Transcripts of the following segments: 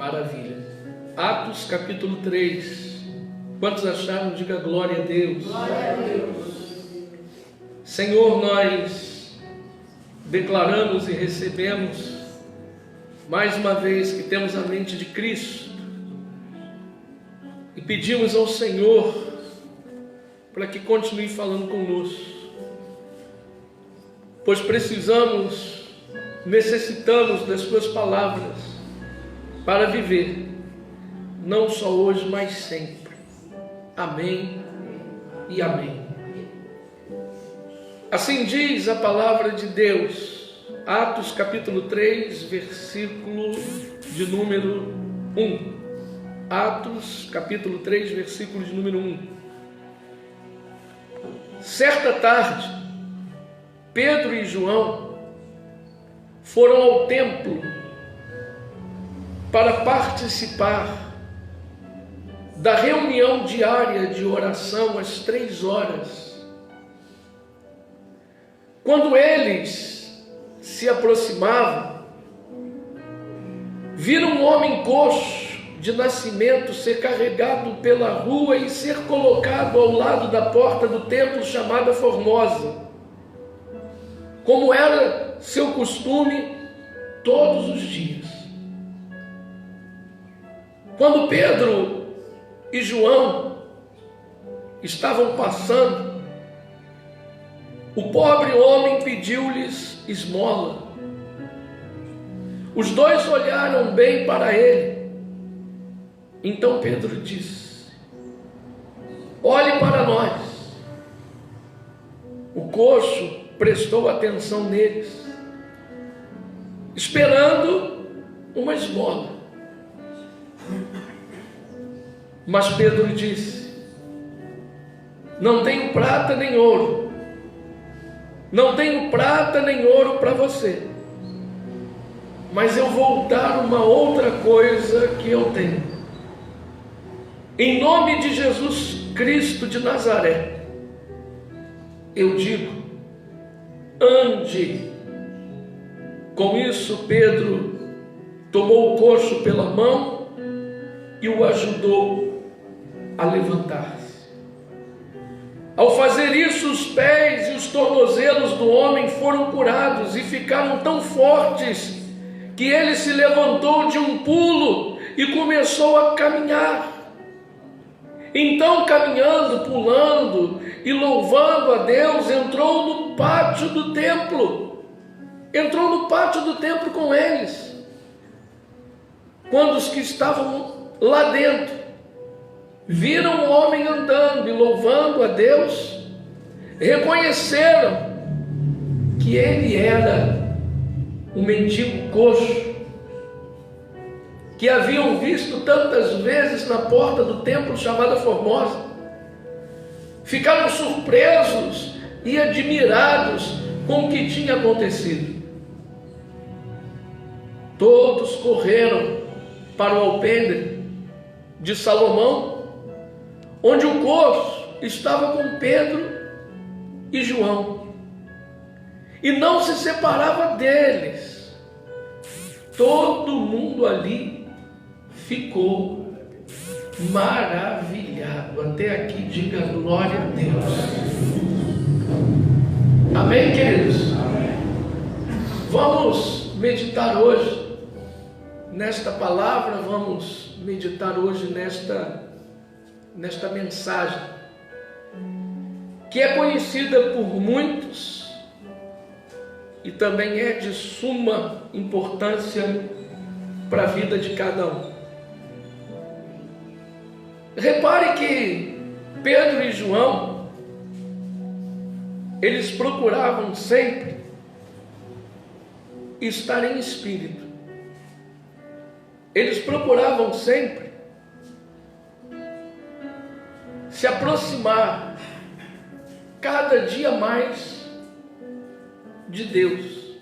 Maravilha. Atos capítulo 3. Quantos acharam? Diga glória a Deus. Glória a Deus. Senhor, nós declaramos e recebemos mais uma vez que temos a mente de Cristo e pedimos ao Senhor para que continue falando conosco, pois necessitamos das Suas palavras para viver, não só hoje, mas sempre. Amém e amém. Assim diz a palavra de Deus, Atos capítulo 3, versículo de número 1. Atos capítulo 3, versículo de número 1. Certa tarde, Pedro e João foram ao templo para participar da reunião diária de oração às 3 horas. Quando eles se aproximavam, viram um homem coxo de nascimento ser carregado pela rua e ser colocado ao lado da porta do templo chamada Formosa, como era seu costume todos os dias. Quando Pedro e João estavam passando, o pobre homem pediu-lhes esmola. Os dois olharam bem para ele. Então Pedro disse: olhe para nós. O coxo prestou atenção neles, esperando uma esmola. Mas Pedro disse: não tenho prata nem ouro. Não tenho prata nem ouro para você, mas eu vou dar uma outra coisa que eu tenho. Em nome de Jesus Cristo de Nazaré, eu digo: ande. Com isso, Pedro tomou o coxo pela mão e o ajudou a levantar-se. Ao fazer isso, os pés e os tornozelos do homem foram curados e ficaram tão fortes que ele se levantou de um pulo e começou a caminhar. Então, caminhando, pulando e louvando a Deus, entrou no pátio do templo. Entrou no pátio do templo com eles. Quando os que estavam lá dentro viram o homem andando e louvando a Deus, reconheceram que ele era o mendigo coxo que haviam visto tantas vezes na porta do templo chamada Formosa. Ficaram surpresos e admirados com o que tinha acontecido. Todos correram para o alpendre de Salomão, onde o coxo estava com Pedro e João, e não se separava deles. Todo mundo ali ficou maravilhado. Até aqui diga glória a Deus. Amém, queridos? Amém. Vamos meditar hoje nesta palavra, vamos meditar hoje nesta mensagem, que é conhecida por muitos e também é de suma importância para a vida de cada um. Repare que Pedro e João, eles procuravam sempre estar em espírito. Eles procuravam sempre se aproximar cada dia mais de Deus.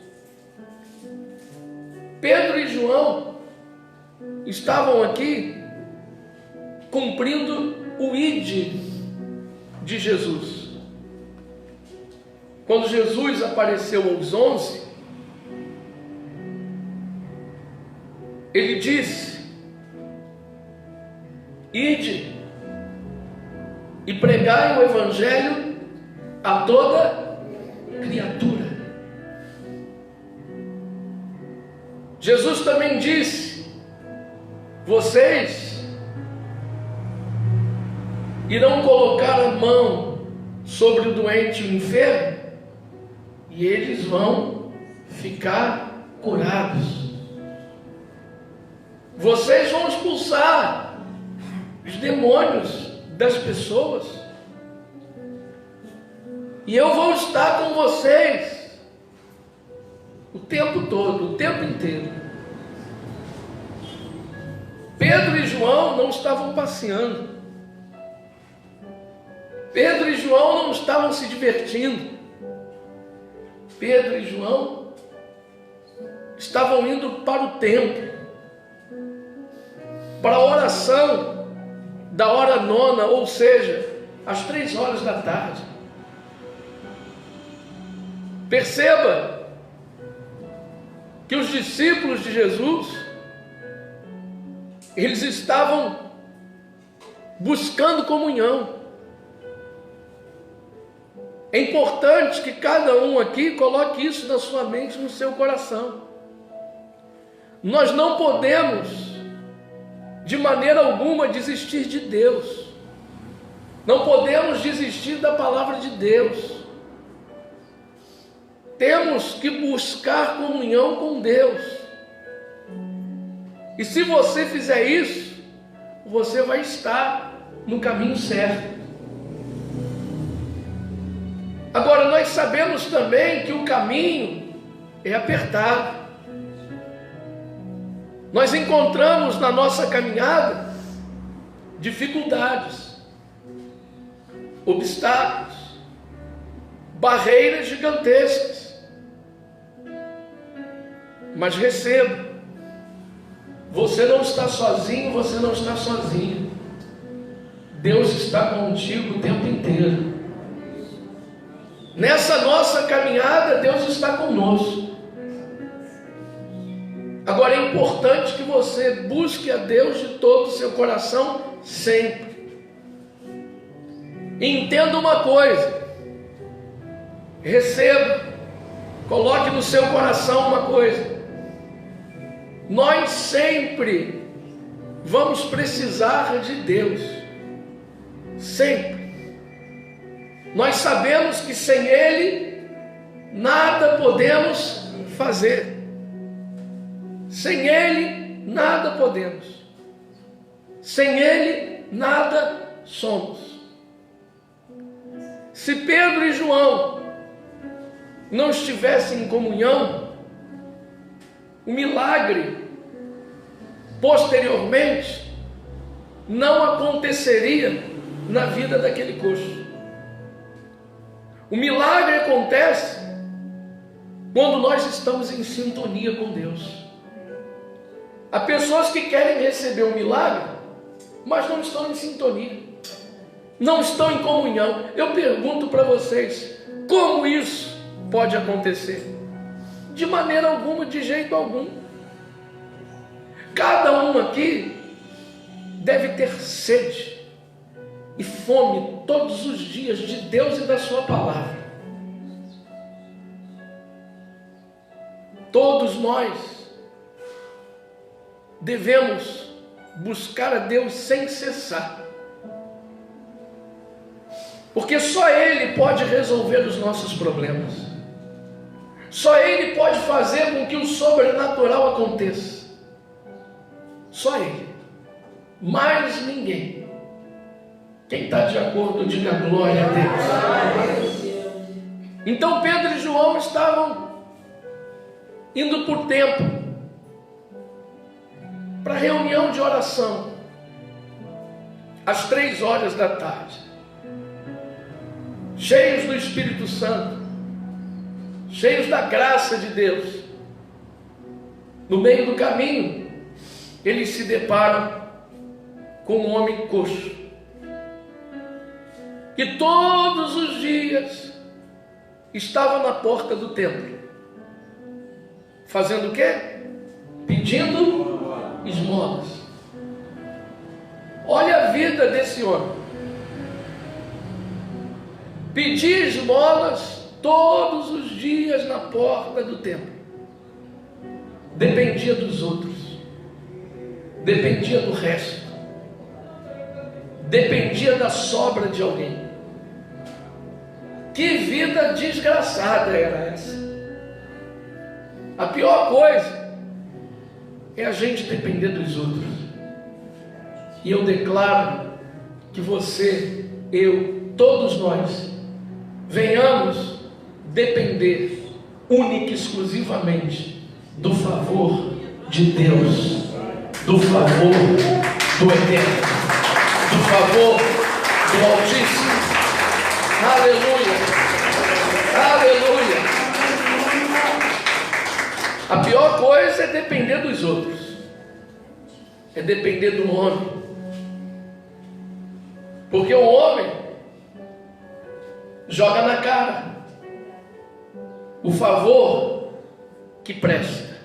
Pedro e João estavam aqui cumprindo o ID de Jesus. Quando Jesus apareceu aos 11, ele disse ide e pregai o evangelho a toda criatura. Jesus também disse: vocês irão colocar a mão sobre o doente e o enfermo, e eles vão ficar curados. Vocês vão expulsar os demônios das pessoas, e eu vou estar com vocês o tempo todo, o tempo inteiro. Pedro e João não estavam passeando. Pedro e João não estavam se divertindo. Pedro e João estavam indo para o templo, para a oração da hora nona, ou seja, às 3 horas da tarde. Perceba que os discípulos de Jesus, eles estavam buscando comunhão. É importante que cada um aqui coloque isso na sua mente, no seu coração. Nós não podemos, de maneira alguma, desistir de Deus. Não podemos desistir da palavra de Deus. Temos que buscar comunhão com Deus. E se você fizer isso, você vai estar no caminho certo. Agora, nós sabemos também que o caminho é apertado. Nós encontramos na nossa caminhada dificuldades, obstáculos, barreiras gigantescas. Mas receba, você não está sozinho, você não está sozinho. Deus está contigo o tempo inteiro. Nessa nossa caminhada, Deus está conosco. Agora é importante que você busque a Deus de todo o seu coração sempre. E entenda uma coisa, receba, coloque no seu coração uma coisa: nós sempre vamos precisar de Deus, sempre. Nós sabemos que sem Ele nada podemos fazer. Sem Ele nada podemos. Sem Ele nada somos. Se Pedro e João não estivessem em comunhão, o milagre posteriormente não aconteceria na vida daquele coxo. O milagre acontece quando nós estamos em sintonia com Deus. Há pessoas que querem receber um milagre, mas não estão em sintonia, não estão em comunhão. Eu pergunto para vocês, como isso pode acontecer? De maneira alguma, de jeito algum. Cada um aqui deve ter sede e fome todos os dias de Deus e da sua palavra. Todos nós devemos buscar a Deus sem cessar, porque só Ele pode resolver os nossos problemas. Só Ele pode fazer com que o sobrenatural aconteça. Só Ele, mais ninguém. Quem está de acordo, diga glória a Deus. Então Pedro e João estavam indo por templo, para reunião de oração, às 3 horas da tarde, cheios do Espírito Santo, cheios da graça de Deus. No meio do caminho, eles se deparam com um homem coxo, que todos os dias estava na porta do templo, fazendo o quê? Pedindo esmolas. Olha a vida desse homem. Pedia esmolas todos os dias na porta do templo. Dependia dos outros. Dependia do resto. Dependia da sobra de alguém. Que vida desgraçada era essa? A pior coisa é a gente depender dos outros. E eu declaro que você, eu, todos nós, venhamos depender única e exclusivamente do favor de Deus, do favor do Eterno, do favor do Altíssimo. Aleluia, aleluia. A pior coisa é depender dos outros, é depender do homem, porque o homem joga na cara o favor que presta.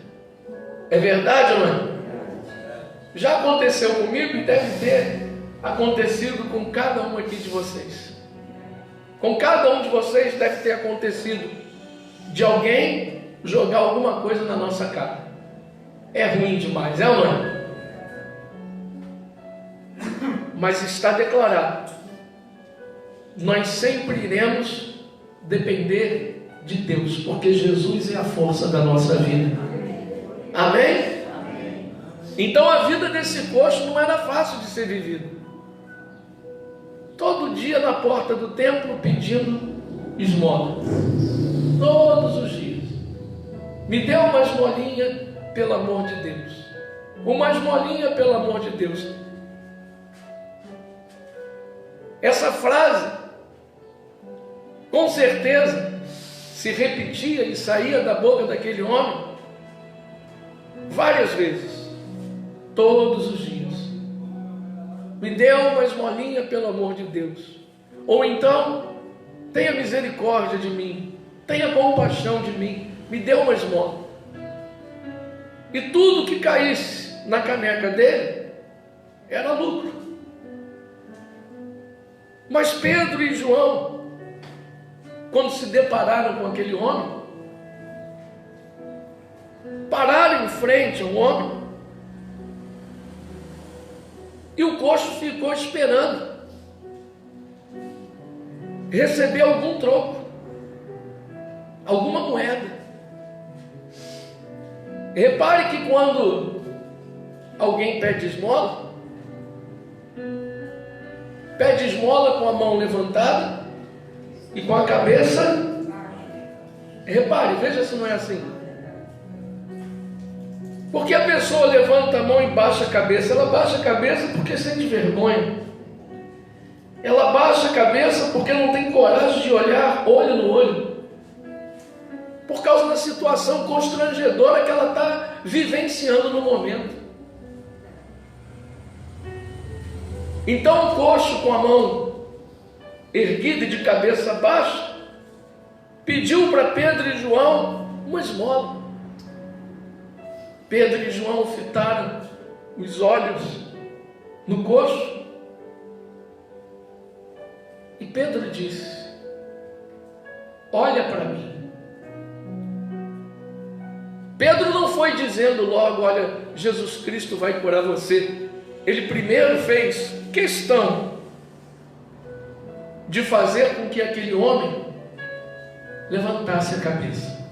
É verdade ou não? Já aconteceu comigo e deve ter acontecido com cada um aqui de vocês. Com cada um de vocês deve ter acontecido de alguém jogar alguma coisa na nossa cara. É ruim demais, é ou não é? Mas está declarado, nós sempre iremos depender de Deus, porque Jesus é a força da nossa vida. Amém? Então a vida desse coxo não era fácil de ser vivida. Todo dia na porta do templo pedindo esmola. Todos os dias. Me dê uma esmolinha, pelo amor de Deus. Uma esmolinha, pelo amor de Deus. Essa frase, com certeza, se repetia e saía da boca daquele homem várias vezes, todos os dias. Me dê uma esmolinha, pelo amor de Deus. Ou então, tenha misericórdia de mim, tenha compaixão de mim, me dê uma esmola. E tudo que caísse na caneca dele era lucro. Mas Pedro e João, quando se depararam com aquele homem, pararam em frente ao homem, e o coxo ficou esperando receber algum troco, alguma moeda. Repare que quando alguém pede esmola com a mão levantada e com a cabeça. Repare, veja se não é assim. Porque a pessoa levanta a mão e baixa a cabeça. Ela baixa a cabeça porque sente vergonha. Ela baixa a cabeça porque não tem coragem de olhar olho no olho, por causa da situação constrangedora que ela está vivenciando no momento. Então o coxo, com a mão erguida e de cabeça baixa, pediu para Pedro e João uma esmola. Pedro e João fitaram os olhos no coxo, e Pedro disse: olha para mim. Pedro não foi dizendo logo: olha, Jesus Cristo vai curar você. Ele primeiro fez questão de fazer com que aquele homem levantasse a cabeça.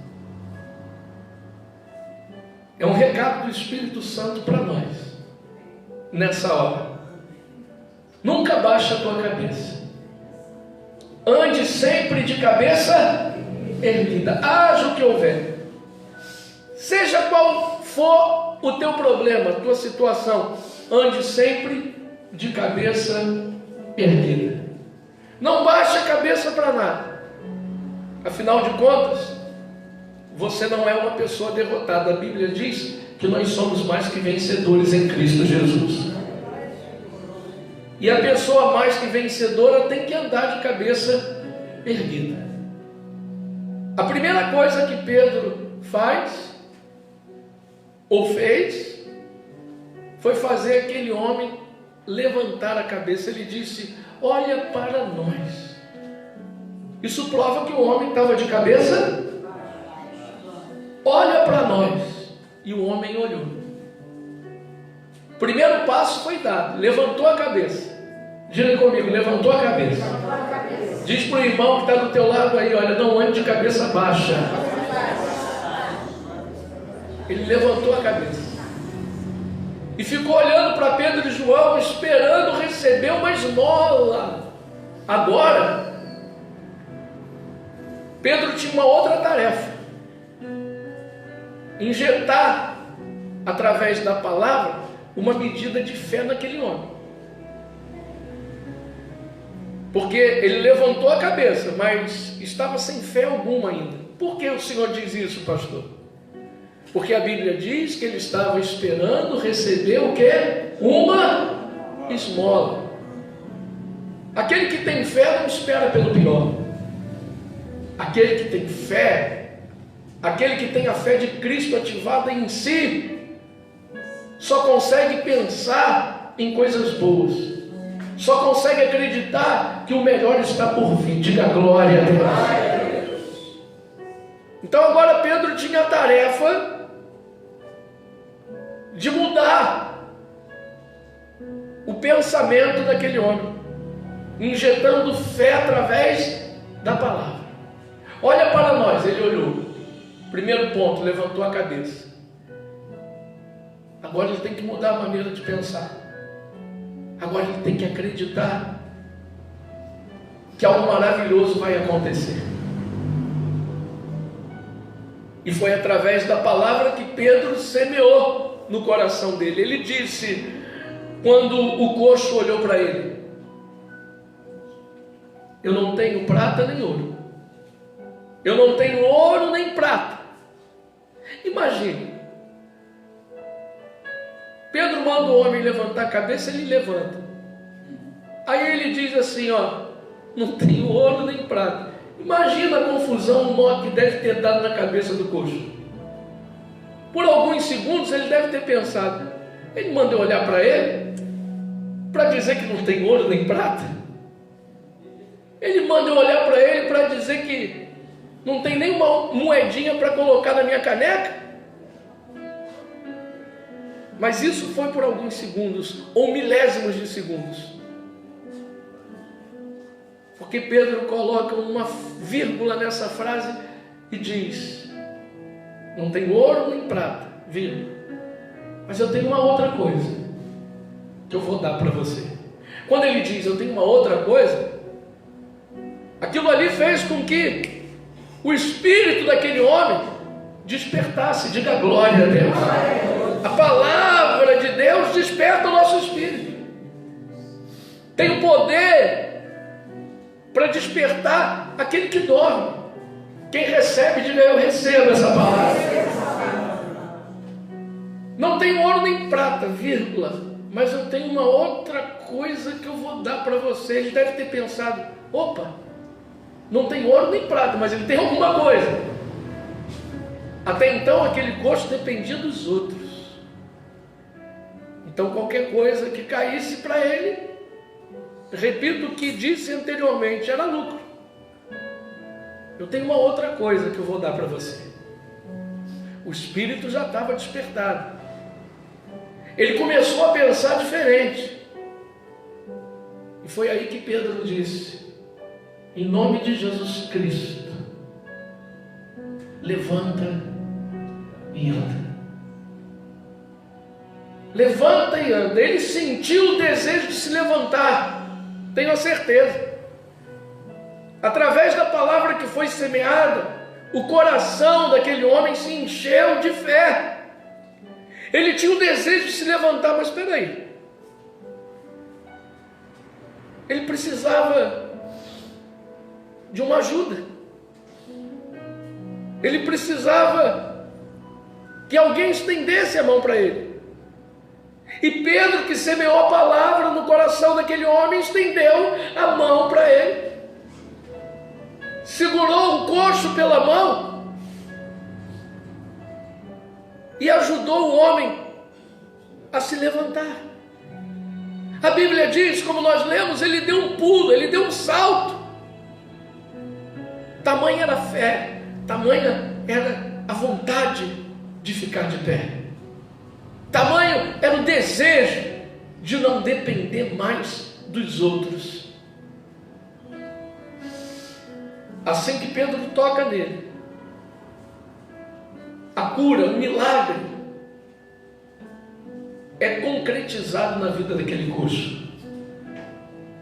É um recado do Espírito Santo para nós nessa hora. Nunca baixe a tua cabeça. Ande sempre de cabeça erguida. Haja o que houver. Seja qual for o teu problema, a tua situação, ande sempre de cabeça erguida. Não baixe a cabeça para nada. Afinal de contas, você não é uma pessoa derrotada. A Bíblia diz que nós somos mais que vencedores em Cristo Jesus. E a pessoa mais que vencedora tem que andar de cabeça erguida. A primeira coisa que Pedro faz, ou fez, foi fazer aquele homem levantar a cabeça, ele disse: olha para nós. Isso prova que o homem estava de cabeça. Olha para nós. E o homem olhou. O primeiro passo foi dado, levantou a cabeça. Diga comigo, levantou a cabeça. Diz para o irmão que está do teu lado aí: olha, não ande de cabeça baixa. Ele levantou a cabeça e ficou olhando para Pedro e João, esperando receber uma esmola. Agora, Pedro tinha uma outra tarefa: injetar, através da palavra, uma medida de fé naquele homem. Porque ele levantou a cabeça, mas estava sem fé alguma ainda. Por que o Senhor diz isso, pastor? Porque a Bíblia diz que ele estava esperando receber o quê? Uma esmola. Aquele que tem fé não espera pelo pior. Aquele que tem fé, aquele que tem a fé de Cristo ativada em si, só consegue pensar em coisas boas. Só consegue acreditar que o melhor está por vir. Diga glória a Deus. Então agora Pedro tinha a tarefa de mudar o pensamento daquele homem, injetando fé através da palavra. Olha para nós, ele olhou. Primeiro ponto, levantou a cabeça. Agora ele tem que mudar a maneira de pensar. Agora ele tem que acreditar que algo maravilhoso vai acontecer. E foi através da palavra que Pedro semeou no coração dele. Ele disse, quando o coxo olhou para ele: eu não tenho prata nem ouro. Eu não tenho ouro nem prata. Imagine. Pedro manda o homem levantar a cabeça, ele levanta. Aí ele diz assim, ó: não tenho ouro nem prata. Imagina a confusão, o nó que deve ter dado na cabeça do coxo. Por alguns segundos ele deve ter pensado: ele manda eu olhar para ele para dizer que não tem ouro nem prata? Ele manda eu olhar para ele para dizer que não tem nem uma moedinha para colocar na minha caneca? Mas isso foi por alguns segundos, ou milésimos de segundos. Porque Pedro coloca uma vírgula nessa frase e diz: não tem ouro nem prata, vírgula, mas eu tenho uma outra coisa que eu vou dar para você. Quando ele diz eu tenho uma outra coisa, aquilo ali fez com que o espírito daquele homem despertasse. Diga glória a Deus. A palavra de Deus desperta o nosso espírito. Tem o poder para despertar aquele que dorme. Quem recebe, diga: eu recebo essa palavra. Não tenho ouro nem prata, vírgula, mas eu tenho uma outra coisa que eu vou dar para você. Ele deve ter pensado: opa, não tem ouro nem prata, mas ele tem alguma coisa. Até então aquele coxo dependia dos outros. Então qualquer coisa que caísse para ele, repito o que disse anteriormente, era lucro. Eu tenho uma outra coisa que eu vou dar para você. O espírito já estava despertado. Ele começou a pensar diferente. E foi aí que Pedro disse: em nome de Jesus Cristo, levanta e anda. Levanta e anda. Ele sentiu o desejo de se levantar, tenho a certeza. Através da palavra que foi semeada, o coração daquele homem se encheu de fé. Ele tinha o desejo de se levantar, mas espera aí. Ele precisava de uma ajuda. Ele precisava que alguém estendesse a mão para ele. E Pedro, que semeou a palavra no coração daquele homem, estendeu a mão para ele. Segurou o coxo pela mão e ajudou o homem a se levantar. A Bíblia diz, como nós lemos, ele deu um pulo, ele deu um salto. Tamanha era a fé, tamanha era a vontade de ficar de pé. Tamanho era o desejo de não depender mais dos outros. Assim que Pedro toca nele, a cura, o milagre é concretizado na vida daquele coxo.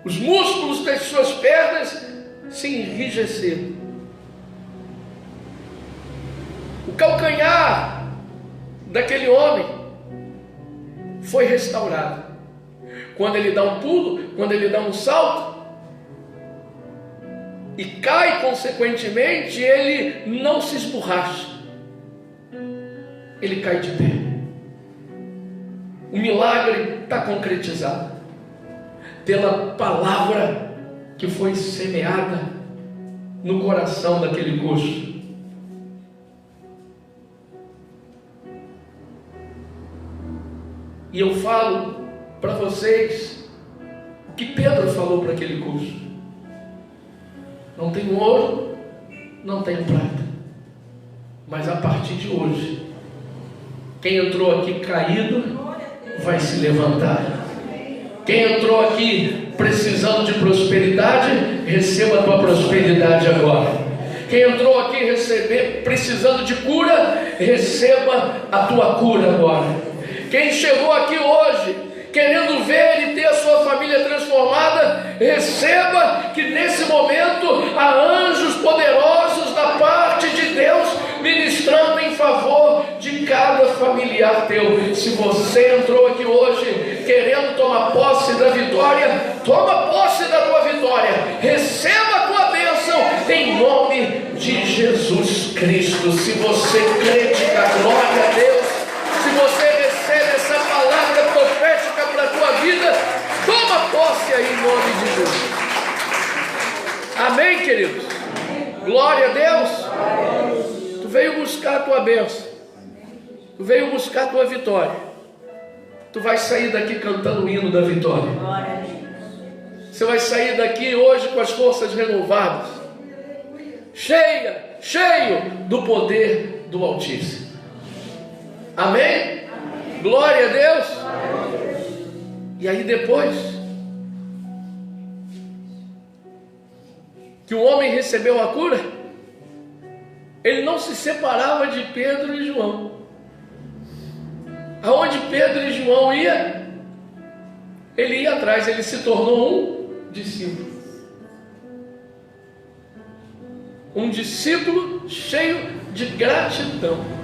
Os músculos das suas pernas se enrijeceram. O calcanhar daquele homem foi restaurado. Quando ele dá um pulo, quando ele dá um salto, e cai consequentemente, ele não se esborracha. Ele cai de pé. O milagre está concretizado pela palavra que foi semeada no coração daquele coxo. E eu falo para vocês o que Pedro falou para aquele coxo: não tenho ouro, não tenho prata, mas a partir de hoje, quem entrou aqui caído vai se levantar. Quem entrou aqui precisando de prosperidade, receba a tua prosperidade agora. Quem entrou aqui precisando de cura, receba a tua cura agora. Quem chegou aqui hoje querendo ver e ter a sua família transformada, receba que nesse momento há anjos poderosos da parte de Deus ministrando em favor de cada familiar teu. Se você entrou aqui hoje querendo tomar posse da vitória, toma posse da tua vitória, receba a tua bênção em nome de Jesus Cristo. Se você crê, diga glória a Deus. Se você recebe essa palavra profética para a tua vida, toma posse aí em nome de Jesus. Amém, queridos? Glória a Deus. Tu veio buscar a tua bênção, tu veio buscar a tua vitória. Tu vai sair daqui cantando o hino da vitória. Você vai sair daqui hoje com as forças renovadas, cheio do poder do Altíssimo. Amém? Glória a Deus. E aí depois que o homem recebeu a cura, ele não se separava de Pedro e João. Aonde Pedro e João iam, ele ia atrás, ele se tornou um discípulo. Um discípulo cheio de gratidão.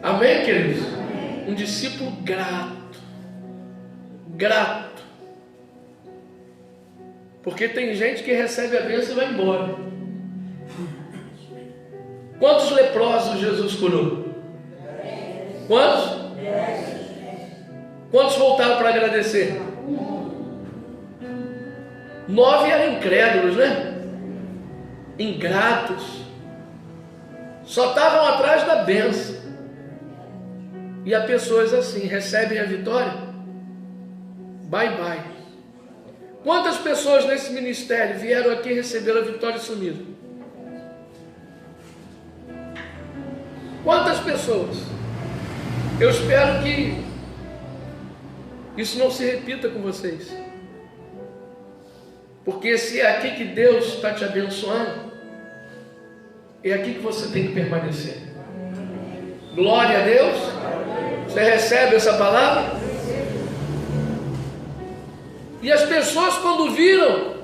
Amém, queridos? Um discípulo grato. Porque tem gente que recebe a bênção e vai embora. Quantos leprosos Jesus curou? Quantos? Quantos voltaram para agradecer? 9 eram incrédulos, né? Ingratos. Só estavam atrás da bênção. E há pessoas assim, recebem a vitória, bye. Quantas pessoas nesse ministério vieram aqui receber a vitória e sumiram? Quantas pessoas? Eu espero que isso não se repita com vocês. Porque se é aqui que Deus está te abençoando, é aqui que você tem que permanecer. Glória a Deus. Você recebe essa palavra? E as pessoas, quando viram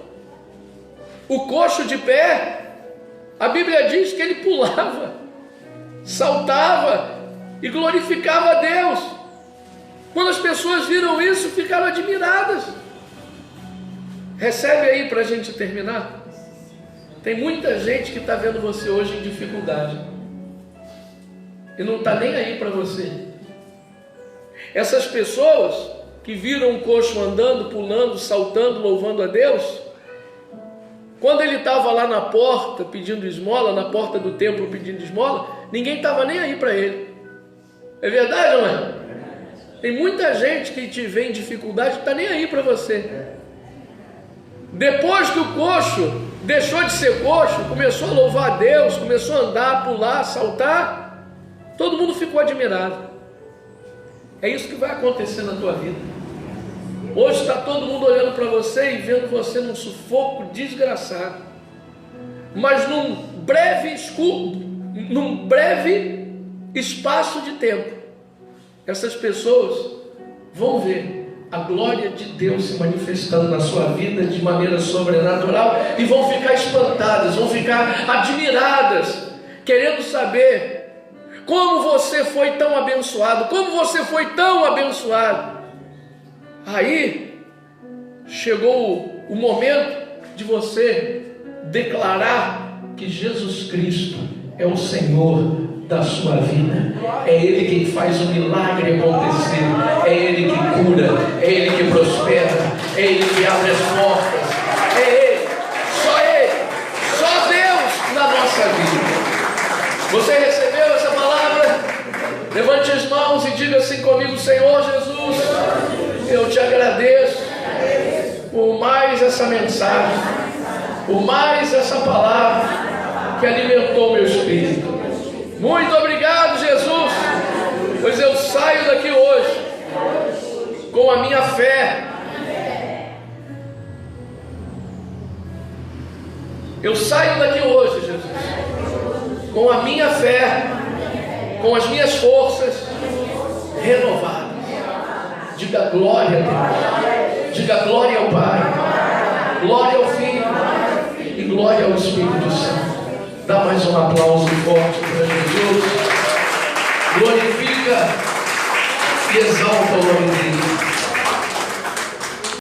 o coxo de pé, a Bíblia diz que ele pulava, saltava e glorificava a Deus. Quando as pessoas viram isso, ficaram admiradas. Recebe aí para a gente terminar. Tem muita gente que está vendo você hoje em dificuldade e não está nem aí para você. Essas pessoas que viram um coxo andando, pulando, saltando, louvando a Deus, quando ele estava lá na porta pedindo esmola, na porta do templo pedindo esmola, ninguém estava nem aí para ele. É verdade ou não é? Tem muita gente que te vê em dificuldade, não está nem aí para você. Depois que o coxo deixou de ser coxo, começou a louvar a Deus, começou a andar, pular, saltar, todo mundo ficou admirado. É isso que vai acontecer na tua vida. Hoje está todo mundo olhando para você e vendo você num sufoco desgraçado. Mas num breve espaço de tempo, essas pessoas vão ver a glória de Deus se manifestando na sua vida de maneira sobrenatural e vão ficar espantadas, vão ficar admiradas, querendo saber como você foi tão abençoado, como você foi tão abençoado. Aí chegou o momento de você declarar que Jesus Cristo é o Senhor da sua vida. É Ele quem faz o milagre acontecer, é Ele que cura, é Ele que prospera, é Ele que abre as portas, é Ele, só Deus na nossa vida. Você recebeu essa palavra? Levante as mãos e diga assim comigo: Senhor Jesus, eu te agradeço por mais essa mensagem, por mais essa palavra que alimentou meu espírito. Muito obrigado, Jesus, pois eu saio daqui hoje com a minha fé. Eu saio daqui hoje, Jesus, com a minha fé, com as minhas forças renovadas. Diga glória a Deus, diga glória ao Pai, glória ao Filho e glória ao Espírito Santo. Dá mais um aplauso forte para Jesus. Glorifica e exalta o nome dele.